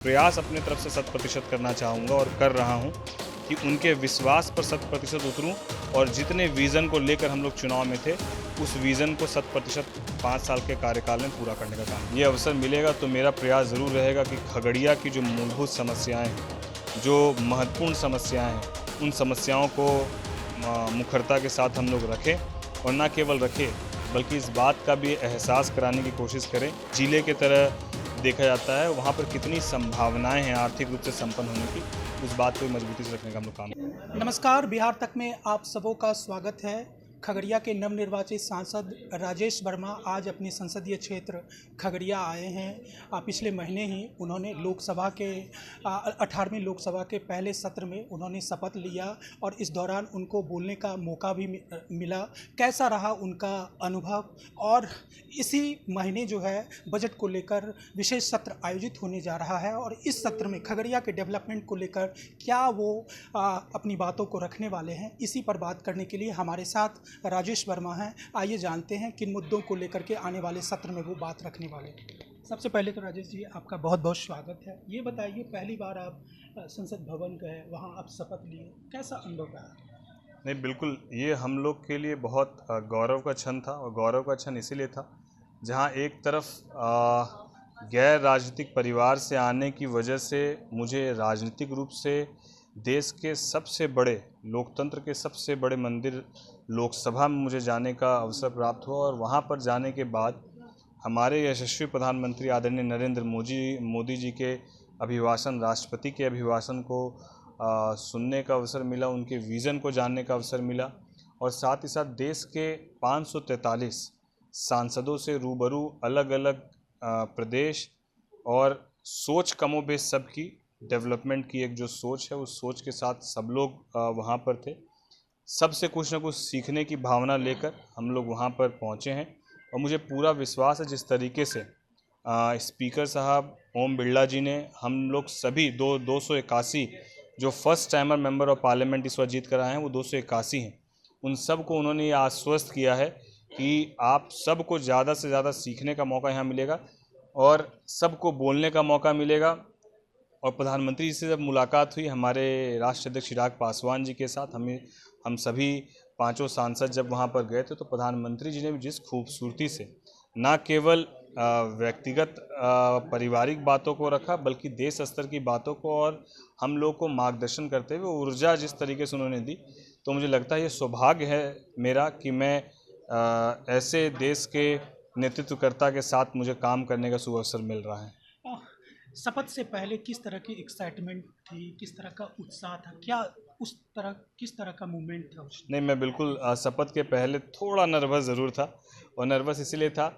प्रयास अपने तरफ से 100% करना चाहूँगा और कर रहा हूँ कि उनके विश्वास पर 100% उतरूँ और जितने विज़न को लेकर हम लोग चुनाव में थे उस विज़न को 100% 5 साल के कार्यकाल में पूरा करने का काम। ये अवसर मिलेगा तो मेरा प्रयास ज़रूर रहेगा कि खगड़िया की जो मूलभूत समस्याएं हैं, जो महत्वपूर्ण समस्याएं हैं, उन समस्याओं को मुखरता के साथ हम लोग रखें और न केवल रखें बल्कि इस बात का भी एहसास कराने की कोशिश करें। जिले की तरह देखा जाता है वहाँ पर कितनी संभावनाएं हैं आर्थिक रूप से संपन्न होने की, उस बात को मजबूती से रखने का हम लोग काम। नमस्कार, बिहार तक में आप सबों का स्वागत है। खगड़िया के नवनिर्वाचित सांसद राजेश वर्मा आज अपने संसदीय क्षेत्र खगड़िया आए हैं। पिछले महीने ही उन्होंने लोकसभा के 18वीं लोकसभा के पहले सत्र में उन्होंने शपथ लिया और इस दौरान उनको बोलने का मौका भी मिला। कैसा रहा उनका अनुभव? और इसी महीने जो है बजट को लेकर विशेष सत्र आयोजित होने जा रहा है और इस सत्र में खगड़िया के डेवलपमेंट को लेकर क्या वो अपनी बातों को रखने वाले हैं, इसी पर बात करने के लिए हमारे साथ राजेश वर्मा हैं। आइए जानते हैं किन मुद्दों को लेकर के आने वाले सत्र में वो बात रखने वाले हैं। सबसे पहले तो राजेश जी, आपका बहुत बहुत स्वागत है। ये बताइए, पहली बार आप संसद भवन गए, वहाँ आप शपथ लिए, कैसा अनुभव रहा? नहीं, बिल्कुल, ये हम लोग के लिए बहुत गौरव का क्षण था और गौरव का क्षण इसीलिए था जहाँ एक तरफ गैर राजनीतिक परिवार से आने की वजह से मुझे राजनीतिक रूप से देश के सबसे बड़े लोकतंत्र के सबसे बड़े मंदिर लोकसभा में मुझे जाने का अवसर प्राप्त हुआ और वहाँ पर जाने के बाद हमारे यशस्वी प्रधानमंत्री आदरणीय नरेंद्र मोदी जी के अभिभाषण, राष्ट्रपति के अभिभाषण को सुनने का अवसर मिला, उनके विज़न को जानने का अवसर मिला और साथ ही साथ देश के 543 सांसदों से रूबरू अलग अलग प्रदेश और सोच कमोबेश सबकी डेवलपमेंट की एक जो सोच है उस सोच के साथ सब लोग वहाँ पर थे। सबसे कुछ न कुछ सीखने की भावना लेकर हम लोग वहाँ पर पहुँचे हैं और मुझे पूरा विश्वास है जिस तरीके से स्पीकर साहब ओम बिरला जी ने हम लोग सभी 281 जो first timer member of parliament इस बार जीत कर आए हैं वो 281 हैं, उन सब को उन्होंने ये आश्वस्त किया है कि आप सबको ज़्यादा से ज़्यादा सीखने का मौका यहाँ मिलेगा और सबको बोलने का मौका मिलेगा। और प्रधानमंत्री जी से जब मुलाकात हुई हमारे राष्ट्रीय अध्यक्ष चिराग पासवान जी के साथ, हम सभी पांचों सांसद जब वहाँ पर गए थे तो प्रधानमंत्री जी ने भी जिस खूबसूरती से न केवल व्यक्तिगत पारिवारिक बातों को रखा बल्कि देश स्तर की बातों को और हम लोग को मार्गदर्शन करते हुए ऊर्जा जिस तरीके से उन्होंने दी, तो मुझे लगता है ये सौभाग्य है मेरा कि मैं ऐसे देश के नेतृत्वकर्ता के साथ मुझे काम करने का शुभ अवसर मिल रहा है। शपथ से पहले किस तरह की एक्साइटमेंट थी, किस तरह का उत्साह था, क्या उस तरह किस तरह का मूवमेंट था उस? नहीं, मैं बिल्कुल शपथ के पहले थोड़ा नर्वस ज़रूर था और नर्वस इसलिए था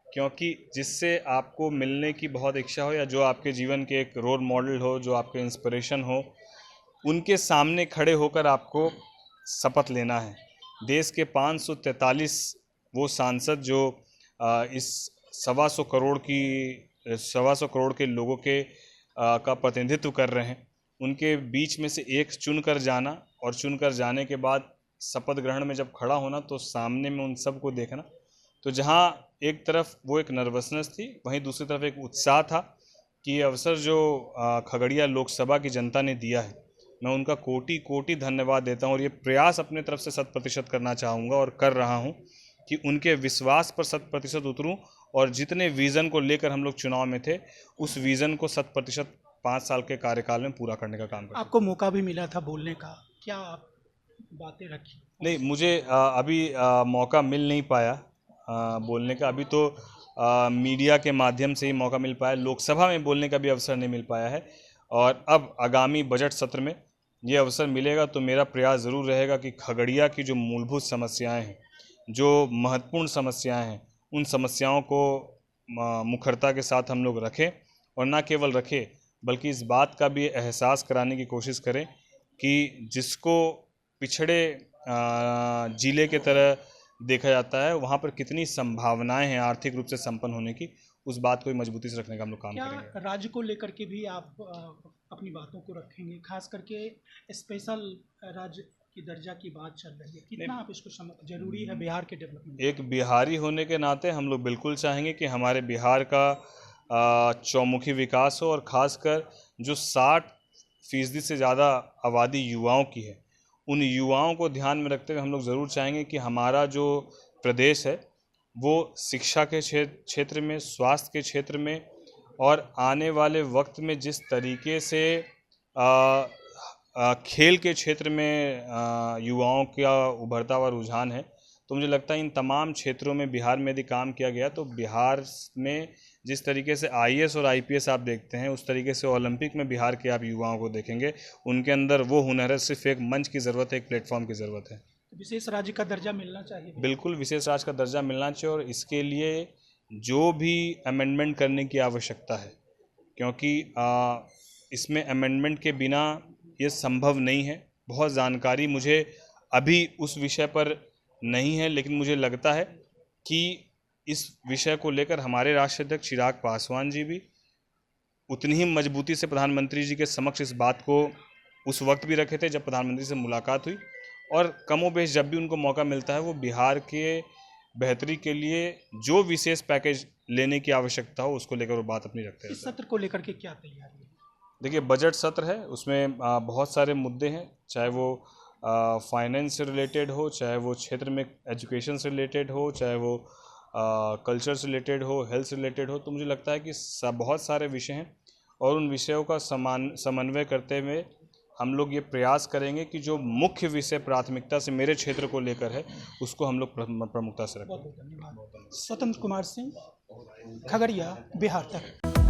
क्योंकि जिससे आपको मिलने की बहुत इच्छा हो या जो आपके जीवन के एक रोल मॉडल हो, जो आपके इंस्पिरेशन हो, उनके सामने खड़े होकर आपको शपथ लेना है। देश के 543 वो सांसद जो इस 125 करोड़ के लोगों के का प्रतिनिधित्व कर रहे हैं, उनके बीच में से एक चुनकर जाना और चुनकर जाने के बाद शपथ ग्रहण में जब खड़ा होना तो सामने में उन सबको देखना, तो जहां एक तरफ वो एक नर्वसनेस थी वहीं दूसरी तरफ एक उत्साह था कि ये अवसर जो खगड़िया लोकसभा की जनता ने दिया है, मैं उनका कोटि कोटि धन्यवाद देता हूं और ये प्रयास अपने तरफ से 100% करना चाहूँगा और कर रहा हूँ कि उनके विश्वास पर 100% उतरूँ और जितने विज़न को लेकर हम लोग चुनाव में थे उस विज़न को 100% 5 साल के कार्यकाल में पूरा करने का काम करें। आपको मौका भी मिला था बोलने का, क्या आप बातें रखी? नहीं, मुझे अभी मौका मिल नहीं पाया बोलने का। अभी तो मीडिया के माध्यम से ही मौका मिल पाया, लोकसभा में बोलने का भी अवसर नहीं मिल पाया है और अब आगामी बजट सत्र में ये अवसर मिलेगा तो मेरा प्रयास ज़रूर रहेगा कि खगड़िया की जो मूलभूत समस्याएं हैं, जो महत्वपूर्ण समस्याएं हैं, उन समस्याओं को मुखरता के साथ हम लोग रखें और न केवल रखें बल्कि इस बात का भी एहसास कराने की कोशिश करें कि जिसको पिछड़े जिले की तरह देखा जाता है वहाँ पर कितनी संभावनाएं हैं आर्थिक रूप से संपन्न होने की, उस बात को मजबूती से रखने का हम लोग काम करेंगे। क्या राज्य को लेकर के भी आप अपनी बातों को रखेंगे, खास करके स्पेशल राज्य की दर्जा की बात चल रही है, कितना आप इसको जरूरी है बिहार के डेवलपमेंट? एक बिहारी होने के नाते हम लोग बिल्कुल चाहेंगे कि हमारे बिहार का चौमुखी विकास हो और ख़ासकर जो 60% से ज़्यादा आबादी युवाओं की है, उन युवाओं को ध्यान में रखते हुए हम लोग ज़रूर चाहेंगे कि हमारा जो प्रदेश है वो शिक्षा के क्षेत्र में, स्वास्थ्य के क्षेत्र में और आने वाले वक्त में जिस तरीके से खेल के क्षेत्र में युवाओं का उभरता हुआ रुझान है, तो मुझे लगता है इन तमाम क्षेत्रों में बिहार में यदि काम किया गया तो बिहार में जिस तरीके से IAS और IPS आप देखते हैं, उस तरीके से ओलंपिक में बिहार के आप युवाओं को देखेंगे। उनके अंदर वो हुनर है, सिर्फ एक मंच की ज़रूरत है, एक प्लेटफॉर्म की ज़रूरत है। विशेष राज्य का दर्जा मिलना चाहिए। बिल्कुल विशेष राज्य का दर्जा मिलना चाहिए और इसके लिए जो भी अमेंडमेंट करने की आवश्यकता है, क्योंकि इसमें अमेंडमेंट के बिना ये संभव नहीं है। बहुत जानकारी मुझे अभी उस विषय पर नहीं है, लेकिन मुझे लगता है कि इस विषय को लेकर हमारे राष्ट्रीय अध्यक्ष चिराग पासवान जी भी उतनी ही मजबूती से प्रधानमंत्री जी के समक्ष इस बात को उस वक्त भी रखे थे जब प्रधानमंत्री से मुलाकात हुई, और कमोबेश जब भी उनको मौका मिलता है वो बिहार के बेहतरी के लिए जो विशेष पैकेज लेने की आवश्यकता हो उसको लेकर वो बात अपनी रखते हैं। इस सत्र को लेकर के क्या तैयारी है? देखिए, बजट सत्र है, उसमें बहुत सारे मुद्दे हैं, चाहे वो फाइनेंस से रिलेटेड हो, चाहे वो क्षेत्र में एजुकेशन से रिलेटेड हो, चाहे वो कल्चर से रिलेटेड हो, हेल्थ से रिलेटेड हो। तो मुझे लगता है कि बहुत सारे विषय हैं और उन विषयों का समन्वय करते हुए हम लोग ये प्रयास करेंगे कि जो मुख्य विषय प्राथमिकता से मेरे क्षेत्र को लेकर है उसको हम लोग प्रमुखता से रखें। बहुत धन्यवाद। स्वतंत्र कुमार सिंह, खगड़िया, बिहार तक।